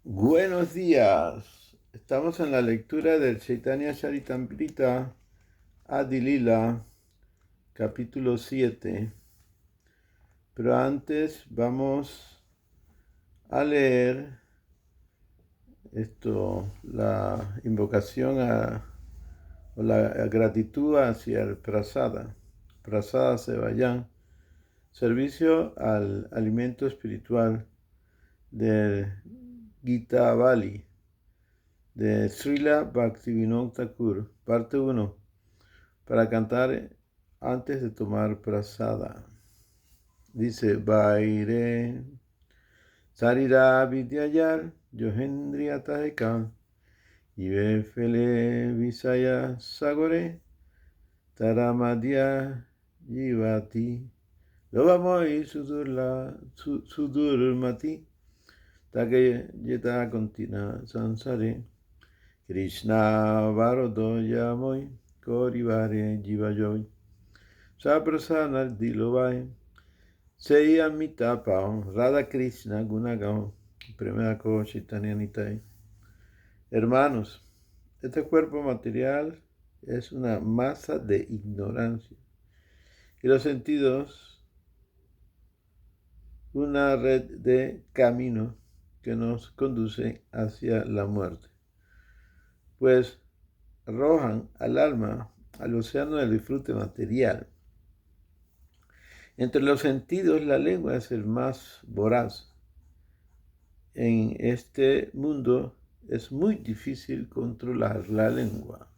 Buenos días. Estamos en la lectura del Chaitanya Charitamrita Adi Lila, capítulo 7. Pero antes vamos a leer la invocación o la gratitud hacia el Prasada Sevayan, servicio al alimento espiritual del Gita Bali, de Srila Bhaktivinoda Thakur, parte 1, para cantar antes de tomar prasada. Dice: Vaire Sarira Vidyayar Yohendriya Tahekal Ive Fele Visaya Sagore Taramadya Jivati Lobamoi Sudurmati Take Yeta Kontina Sansare Krishna Varodo Yamoy Korivare Jivayoy Saprasana Dilovai Seyamita Radha Krishna Gunagam Primera Chaitanya Nitai. Hermanos, este cuerpo material es una masa de ignorancia y los sentidos una red de camino que nos conduce hacia la muerte, pues arrojan al alma al océano del disfrute material. Entre los sentidos, la lengua es el más voraz. En este mundo es muy difícil controlar la lengua.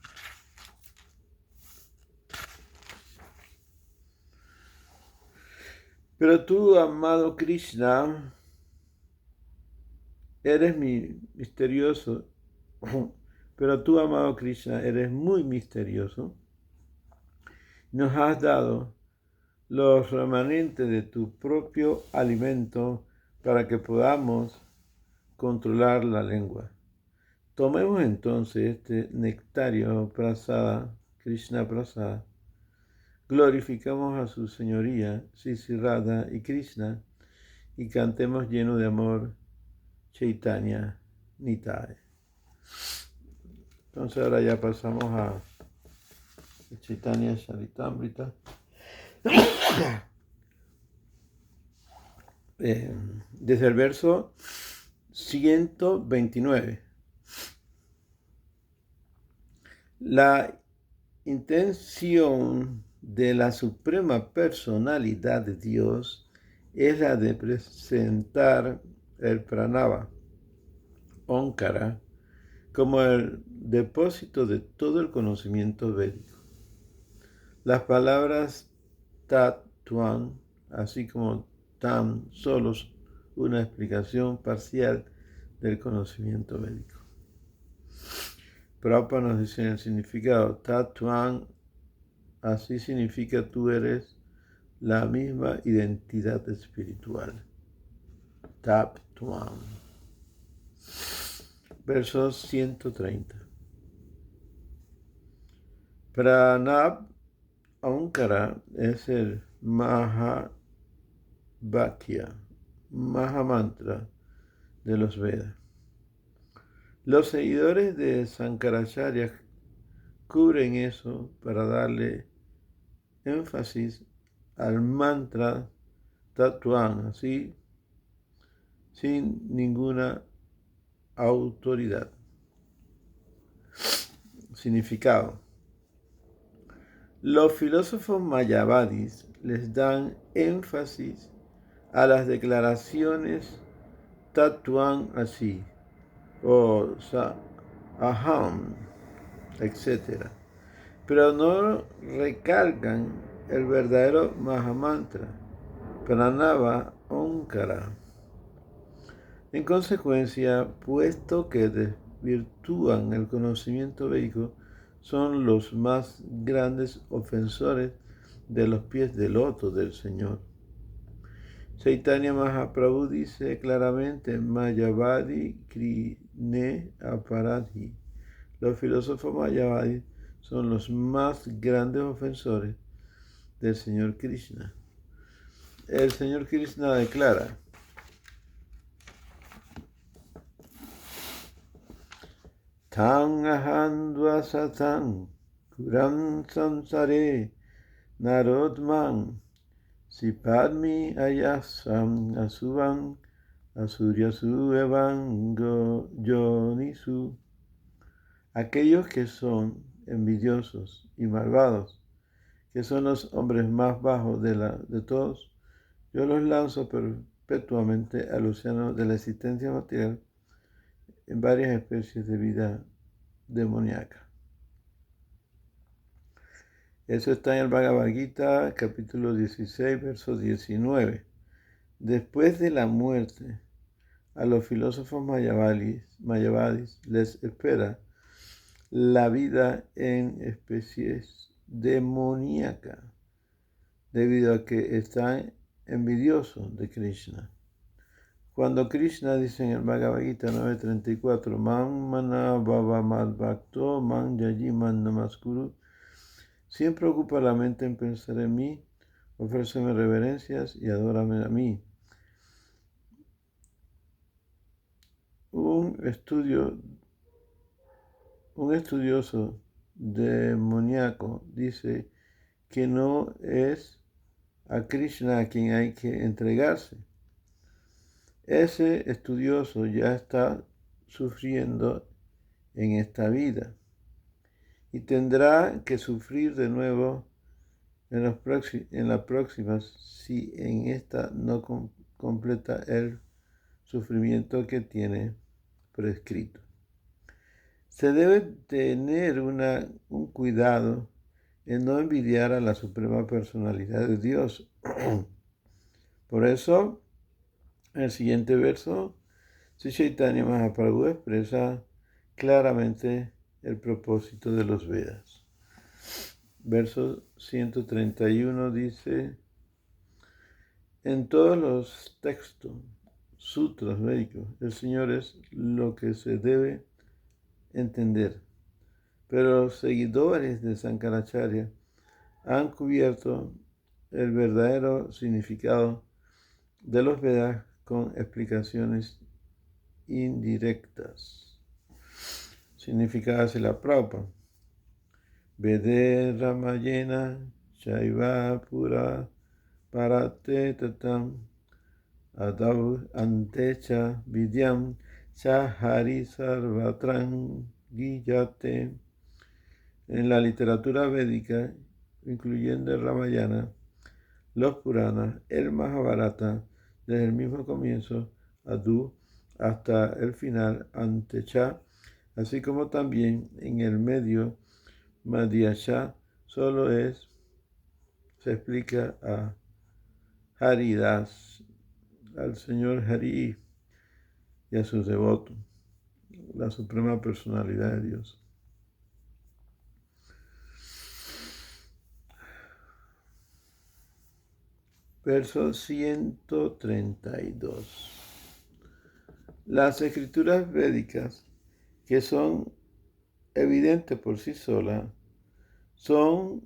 Pero tú, amado Krishna, eres misterioso. Pero tú, amado Krishna, eres muy misterioso. Nos has dado los remanentes de tu propio alimento para que podamos controlar la lengua. Tomemos entonces este nectario prasada, Krishna prasada. Glorificamos a su señoría, Sri Radha y Krishna, y cantemos lleno de amor, Chaitanya Nitai. Entonces ahora ya pasamos a Chaitanya Charitamrita. Desde el verso 129. La intención de la suprema personalidad de Dios es la de presentar el pranava, Omkara, como el depósito de todo el conocimiento védico. Las palabras Tat Tuan, así como Tam, solo una explicación parcial del conocimiento védico. Prabhupada nos dice el significado: Tat Tuan, así significa tú eres la misma identidad espiritual. Tat Tuan. Verso 130. Pranab Omkara es el Mahavakya, Mahamantra de los Vedas. Los seguidores de Sankaracharya cubren eso para darle énfasis al mantra Tatuan, así, sin ninguna autoridad. Significado: los filósofos mayavadis les dan énfasis a las declaraciones Tatuan así, o Aham, etc. Pero no recalcan el verdadero Mahamantra, Pranava Omkara. En consecuencia, puesto que desvirtúan el conocimiento védico, son los más grandes ofensores de los pies del loto del Señor. Chaitanya Mahaprabhu dice claramente: Mayavadi Krine Aparadhi. Los filósofos Mayavadi son los más grandes ofensores del Señor Krishna. El Señor Krishna declara: Tam ahandva satan kuram samsare narodman sipadmi ayasam asuvan asuryasu evango yonisu. Aquellos que son envidiosos y malvados, que son los hombres más bajos de todos, yo los lanzo perpetuamente al océano de la existencia material en varias especies de vida demoníaca. Eso está en el Bhagavad Gita, capítulo 16, verso 19. Después de la muerte, a los filósofos mayavadis les espera la vida en especies demoníacas, debido a que están envidiosos de Krishna. Cuando Krishna dice en el Bhagavad Gita 9.34, Man mana bhava mad bhakto man yaji man namaskuru, siempre ocupa la mente en pensar en mí, ofréceme reverencias y adórame a mí. Un estudioso demoníaco dice que no es a Krishna a quien hay que entregarse. Ese estudioso ya está sufriendo en esta vida y tendrá que sufrir de nuevo en la próxima si en esta no completa el sufrimiento que tiene prescrito. Se debe tener un cuidado en no envidiar a la Suprema Personalidad de Dios. Por eso, en el siguiente verso, Sri Chaitanya Mahaprabhu expresa claramente el propósito de los Vedas. Verso 131 dice, en todos los textos, sutras védicos, el Señor es lo que se debe entender, pero los seguidores de Sankaracharya han cubierto el verdadero significado de los Vedas con explicaciones indirectas. Significadas en la Prabhupada. Vede Ramayena Shaiva Pura Parate Tatam Adav Antecha Vidyam Chahari Sarvatran Giyate. En la literatura védica, incluyendo el Ramayana, los Puranas, el Mahabharata, desde el mismo comienzo, Adu, hasta el final, Antecha, así como también en el medio, Madhyasha, se explica a Haridas, al Señor Hari y a sus devotos, la Suprema Personalidad de Dios. Verso 132. Las escrituras védicas, que son evidentes por sí solas, son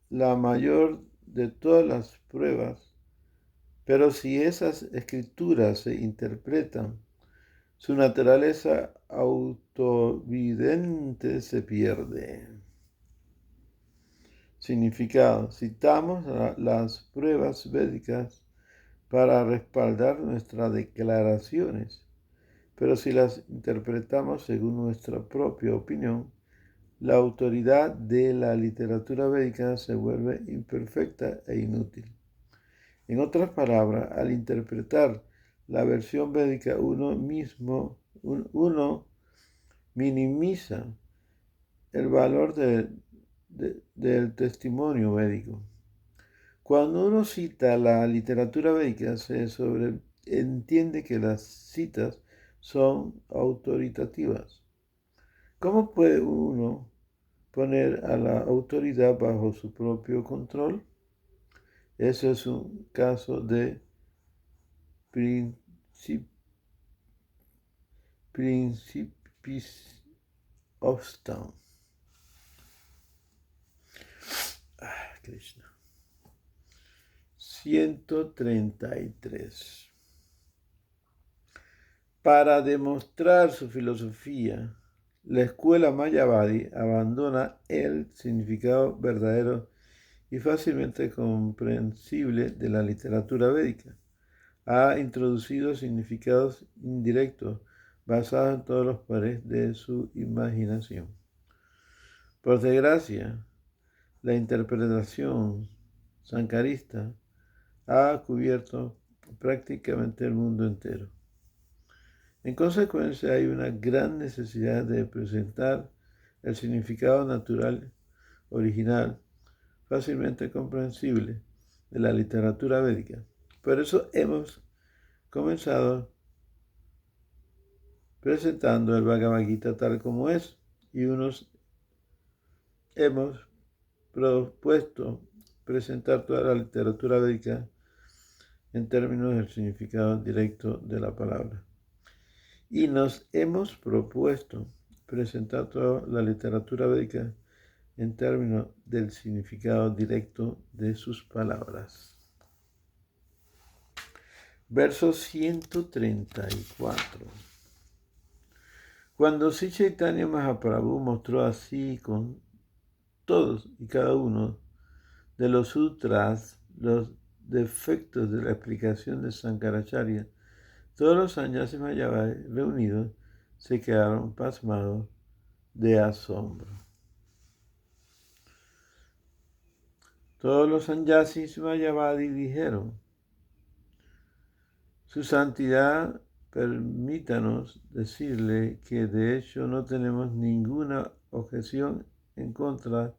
la mayor de todas las pruebas, pero si esas escrituras se interpretan, su naturaleza autovidente se pierde. Significado. Citamos las pruebas védicas para respaldar nuestras declaraciones, pero si las interpretamos según nuestra propia opinión, la autoridad de la literatura védica se vuelve imperfecta e inútil. En otras palabras, al interpretar la versión védica, uno minimiza el valor del testimonio védico. Cuando uno cita la literatura védica, se sobreentiende que las citas son autoritativas. ¿Cómo puede uno poner a la autoridad bajo su propio control? Ese es un caso de Principis of Stone. Krishna. 133. Para demostrar su filosofía, la escuela Mayavadi abandona el significado verdadero y fácilmente comprensible de la literatura védica. Ha introducido significados indirectos basados en todos los poderes de su imaginación. Por desgracia, la interpretación sankarista ha cubierto prácticamente el mundo entero. En consecuencia, hay una gran necesidad de presentar el significado natural, original, fácilmente comprensible de la literatura védica. Por eso hemos comenzado presentando el Bhagavad Gita tal como es y hemos propuesto presentar toda la literatura védica en términos del significado directo de la palabra. Y nos hemos propuesto presentar toda la literatura védica en términos del significado directo de sus palabras. Verso 134. Cuando Sri Chaitanya Mahaprabhu mostró así con todos y cada uno de los sutras los defectos de la explicación de Sankaracharya, todos los sannyasis Mayavadi reunidos se quedaron pasmados de asombro. Todos los sannyasis Mayavadi dijeron: Su Santidad, permítanos decirle que de hecho no tenemos ninguna objeción en contra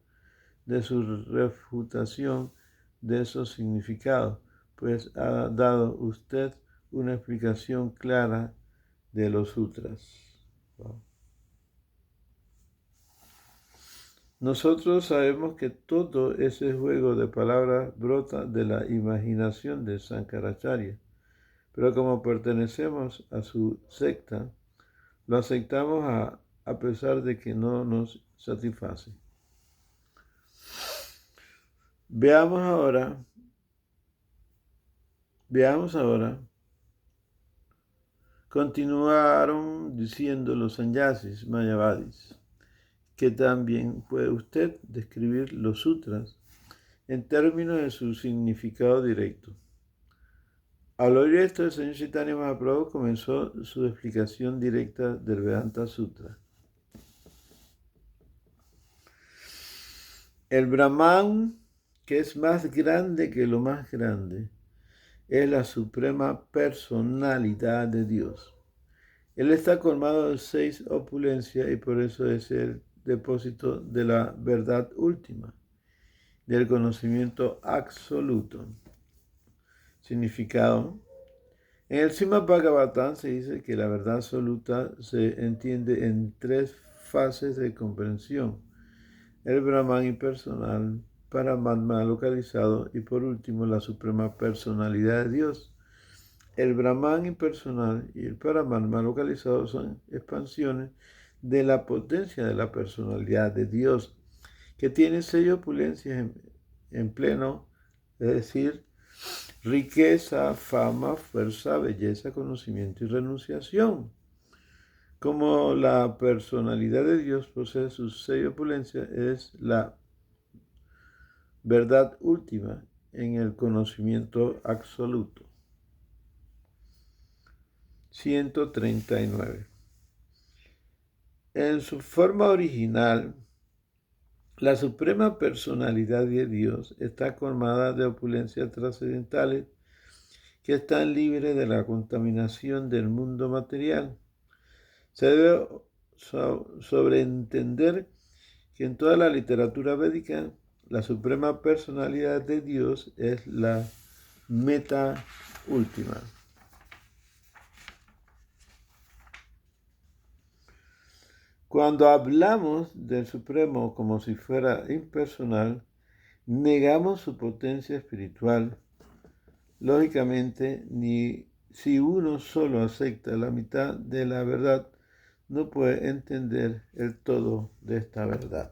de su refutación de esos significados, pues ha dado usted una explicación clara de los sutras. Wow. Nosotros sabemos que todo ese juego de palabras brota de la imaginación de Sankaracharya, pero como pertenecemos a su secta, lo aceptamos a pesar de que no nos satisface. Veamos ahora, continuaron diciendo los sannyasis mayavadis, que también puede usted describir los sutras en términos de su significado directo. Al oír esto, el señor Chaitanya Mahaprabhu comenzó su explicación directa del Vedanta Sutra. El Brahman, que es más grande que lo más grande, es la suprema personalidad de Dios. Él está colmado de 6 opulencias y por eso es el depósito de la verdad última, del conocimiento absoluto. Significado: en el Srimad Bhagavatam se dice que la verdad absoluta se entiende en 3 fases de comprensión: el Brahman impersonal, Paramatma localizado y por último la suprema personalidad de Dios. El Brahman impersonal y el Paramatma localizado son expansiones de la potencia de la personalidad de Dios, que tiene 6 opulencias en pleno, es decir, riqueza, fama, fuerza, belleza, conocimiento y renunciación. Como la personalidad de Dios posee sus 6 opulencias, es la verdad última en el conocimiento absoluto. 139. En su forma original, la suprema personalidad de Dios está colmada de opulencias trascendentales que están libres de la contaminación del mundo material. Se debe sobreentender que en toda la literatura védica, la suprema personalidad de Dios es la meta última. Cuando hablamos del Supremo como si fuera impersonal, negamos su potencia espiritual. Lógicamente, ni si uno solo acepta la mitad de la verdad, no puede entender el todo de esta verdad.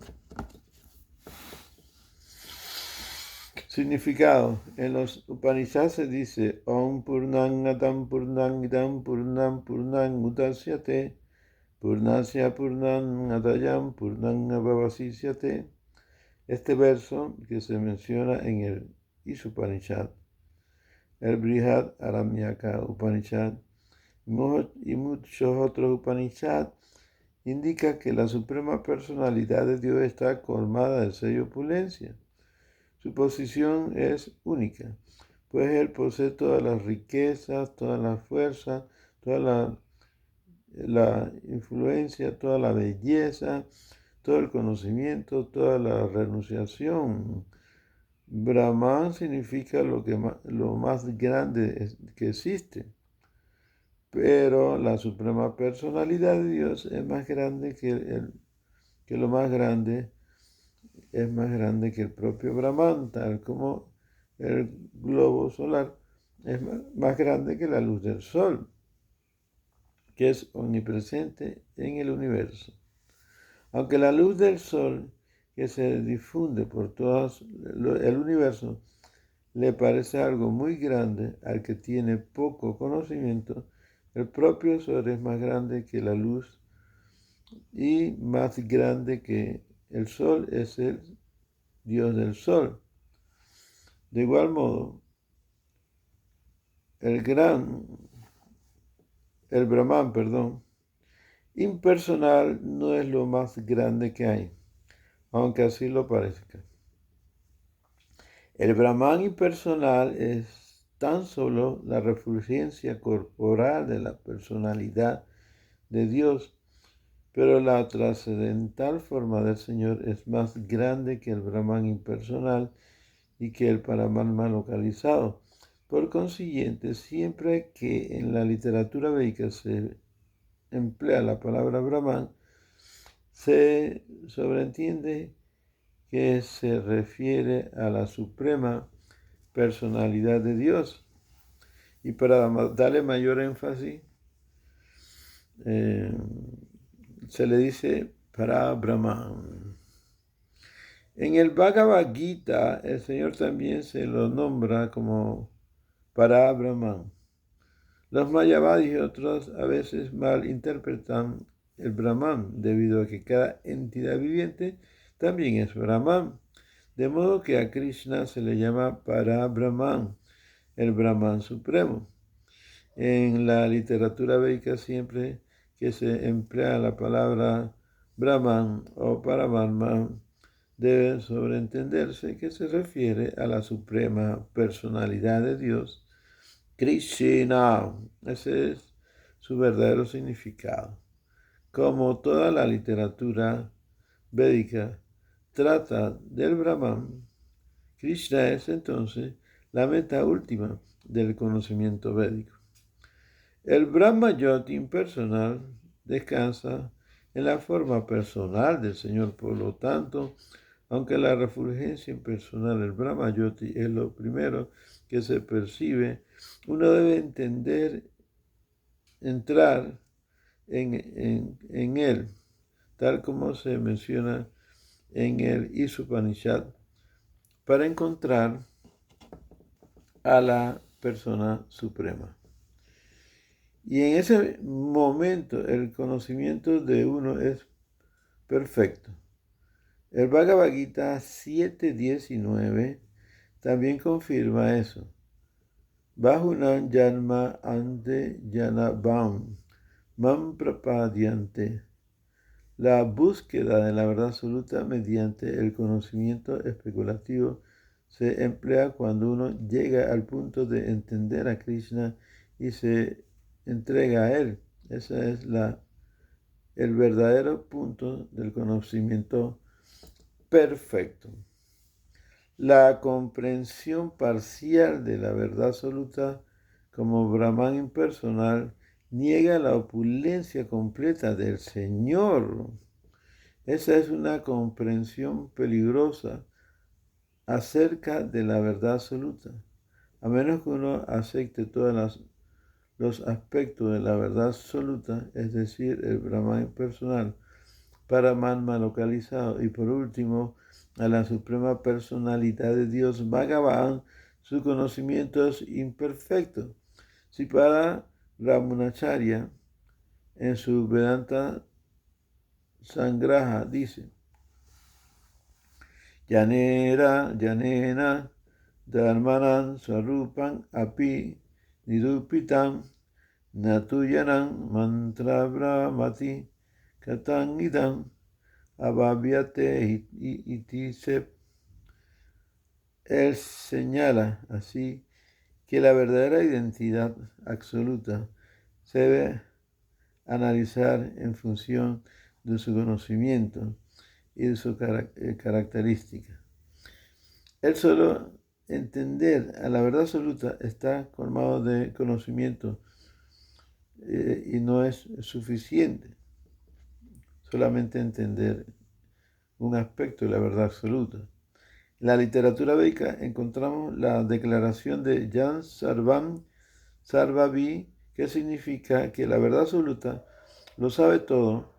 Significado: en los Upanishads se dice: Om Purnam Adam Purnam Idam Purnam Purnam Udasyate Purnasya Purnan Adayam Purnan Abhavasisyate. Este verso que se menciona en el Ishopanishad, el Brihad Aramyaka Upanishad y muchos otros Upanishad indica que la suprema personalidad de Dios está colmada de sello opulencia. Su posición es única, pues Él posee todas las riquezas, toda la fuerza, toda la influencia, toda la belleza, todo el conocimiento, toda la renunciación. Brahman significa lo más grande que existe, pero la suprema personalidad de Dios es más grande que lo más grande, es más grande que el propio Brahman, tal como el globo solar es más grande que la luz del sol, que es omnipresente en el universo. Aunque la luz del sol que se difunde por todo el universo le parece algo muy grande al que tiene poco conocimiento, el propio sol es más grande que la luz y más grande que el sol es el Dios del sol. De igual modo, el Brahman, impersonal no es lo más grande que hay, aunque así lo parezca. El Brahman impersonal es tan solo la refulgencia corporal de la personalidad de Dios, pero la trascendental forma del Señor es más grande que el Brahman impersonal y que el Paramatma localizado. Por consiguiente, siempre que en la literatura védica se emplea la palabra Brahman, se sobreentiende que se refiere a la suprema personalidad de Dios. Y para darle mayor énfasis, se le dice para Brahman. En el Bhagavad Gita, el Señor también se lo nombra como para Brahman. Los Mayavadis y otros a veces malinterpretan el Brahman, debido a que cada entidad viviente también es Brahman. De modo que a Krishna se le llama para Brahman, el Brahman supremo. En la literatura védica siempre que se emplea la palabra Brahman o Paramatma, debe sobreentenderse que se refiere a la suprema personalidad de Dios, Krishna. Ese es su verdadero significado. Como toda la literatura védica trata del Brahman, Krishna es entonces la meta última del conocimiento védico. El Brahma Yoti impersonal descansa en la forma personal del Señor, por lo tanto, aunque la refulgencia impersonal del Brahma Yoti es lo primero que se percibe, uno debe entrar en él, tal como se menciona en el Ishopanishad, para encontrar a la persona suprema. Y en ese momento el conocimiento de uno es perfecto. El Bhagavad Gita 7.19 también confirma eso. Bahunan Janma Ante Janabam Mam Prapadyante. La búsqueda de la verdad absoluta mediante el conocimiento especulativo se emplea cuando uno llega al punto de entender a Krishna y se entrega a él. Ese es el verdadero punto del conocimiento perfecto. La comprensión parcial de la verdad absoluta como Brahman impersonal niega la opulencia completa del Señor. Esa es una comprensión peligrosa acerca de la verdad absoluta. A menos que uno acepte todos los aspectos de la verdad absoluta, es decir, el Brahman impersonal, Paramatma localizado, y por último, a la suprema personalidad de Dios, Bhagavan, su conocimiento es imperfecto. Si para Ramanacharya, en su Vedanta Sangraha dice: Yanera, Yanena, Dharmanan, Swarupan, Api, Nirupitam, Natuyanam, Mantra Brahmati, Katangidam, Abhavyate Itisep. Él señala así que la verdadera identidad absoluta se debe analizar en función de su conocimiento y de su característica. El solo entender a la verdad absoluta está colmado de conocimiento y no es suficiente solamente entender un aspecto de la verdad absoluta. En la literatura védica encontramos la declaración de Jan Sarvavi, que significa que la verdad absoluta lo sabe todo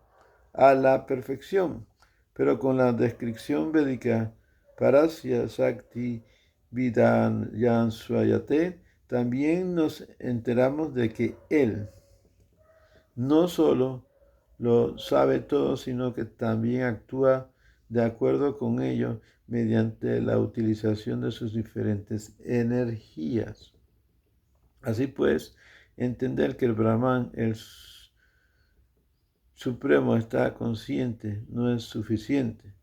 a la perfección, pero con la descripción védica Parasya Sakti Vidan Swayate, también nos enteramos de que él no solo lo sabe todo, sino que también actúa de acuerdo con ello mediante la utilización de sus diferentes energías. Así pues, entender que el Brahman, el Supremo, está consciente no es suficiente.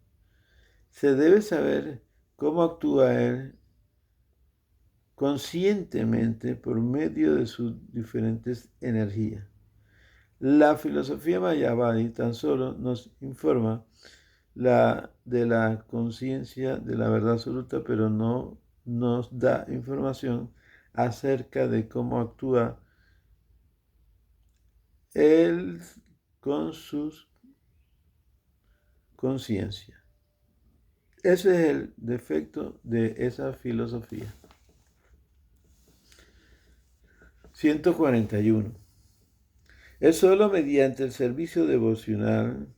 Se debe saber cómo actúa él conscientemente por medio de sus diferentes energías. La filosofía Mayavadi tan solo nos informa de la conciencia de la verdad absoluta, pero no nos da información acerca de cómo actúa él con su conciencia. Ese es el defecto de esa filosofía. 141. Es solo mediante el servicio devocional,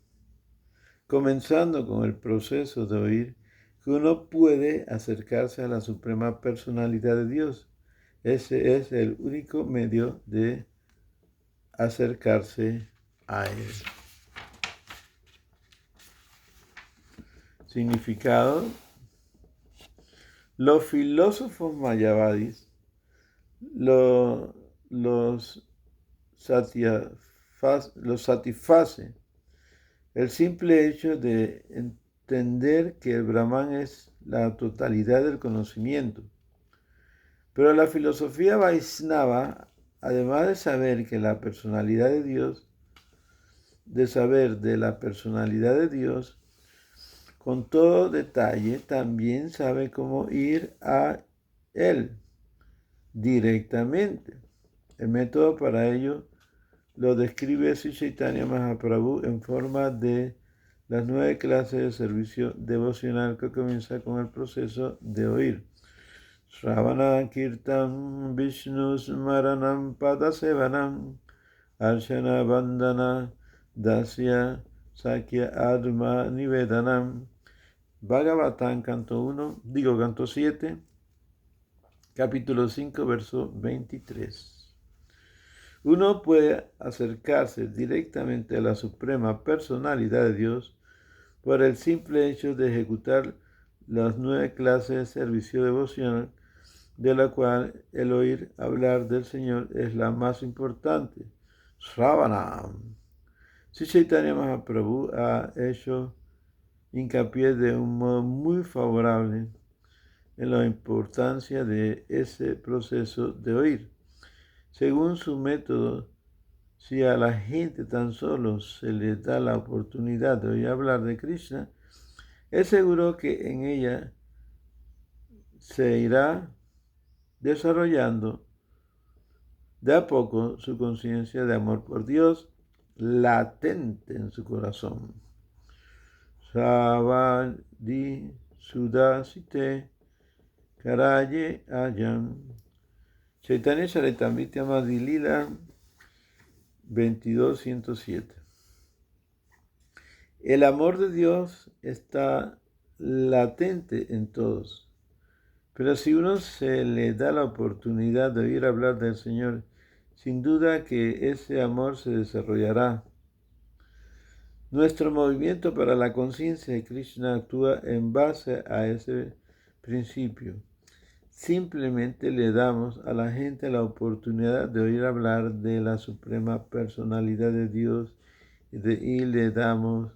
comenzando con el proceso de oír, que uno puede acercarse a la suprema personalidad de Dios. Ese es el único medio de acercarse a Él. Significado: los filósofos mayavadis los satisface el simple hecho de entender que el Brahman es la totalidad del conocimiento. Pero la filosofía Vaishnava, además de saber que la personalidad de Dios, de saber de la personalidad de Dios con todo detalle, también sabe cómo ir a Él directamente. El método para ello lo describe Sri Chaitanya Mahaprabhu en forma de las 9 clases de servicio devocional que comienza con el proceso de oír. Shravana Kirtan Vishnu Smaranam Padasevanam Archana Bandana Dasya Sakya Adma Nivedanam. Bhagavatam, canto 7, capítulo 5, verso 23. Uno puede acercarse directamente a la suprema personalidad de Dios por el simple hecho de ejecutar las 9 clases de servicio devocional, de la cual el oír hablar del Señor es la más importante. Shravanam. Sri Chaitanya Mahaprabhu ha hecho hincapié de un modo muy favorable en la importancia de ese proceso de oír. Según su método, si a la gente tan solo se le da la oportunidad de oír hablar de Krishna, es seguro que en ella se irá desarrollando de a poco su conciencia de amor por Dios latente en su corazón. Savadi Sudasite Karaye Ayam. Chaitanya Charitamrita Madhya 22.107. El amor de Dios está latente en todos, pero si uno se le da la oportunidad de oír hablar del Señor, sin duda que ese amor se desarrollará. Nuestro movimiento para la conciencia de Krishna actúa en base a ese principio. Simplemente le damos a la gente la oportunidad de oír hablar de la suprema personalidad de Dios y le damos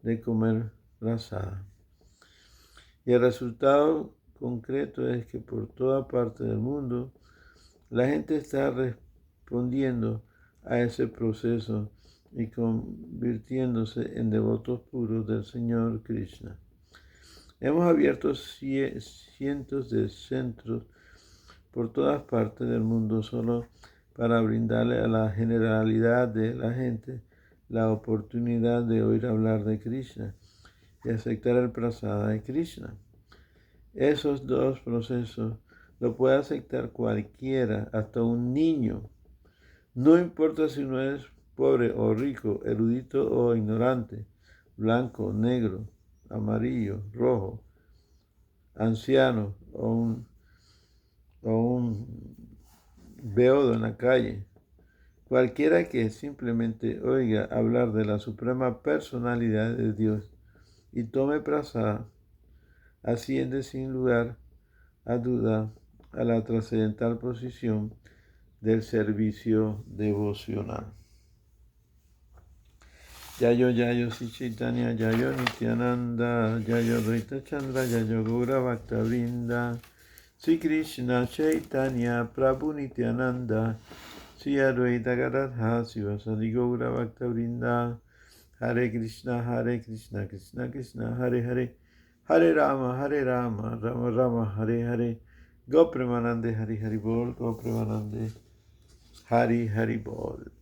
de comer prasada. Y el resultado concreto es que por toda parte del mundo la gente está respondiendo a ese proceso y convirtiéndose en devotos puros del Señor Krishna. Hemos abierto cientos de centros por todas partes del mundo solo para brindarle a la generalidad de la gente la oportunidad de oír hablar de Krishna y aceptar el prasada de Krishna. Esos dos procesos lo puede aceptar cualquiera, hasta un niño. No importa si uno es pobre o rico, erudito o ignorante, blanco, negro, amarillo, rojo, anciano o un beodo en la calle. Cualquiera que simplemente oiga hablar de la suprema personalidad de Dios y tome prasada, asciende sin lugar a duda a la trascendental posición del servicio devocional. Yayo Sri Chaitanya, Yayo Nityananda, Yayo Dvaita Chandra, Yayo Gaura Bhakta Vrinda, Sri Krishna Chaitanya, Prabhu Nityananda, Sri Advaita Gadadha, Sivasadi Gaura Bhakta Vrinda, Hare Krishna, Krishna Krishna, Hare Hare, Hare Rama, Rama Rama, Hare Hare, Go Premanande, Hari Hari Bol, Go Premanande, Hari Hari Bol.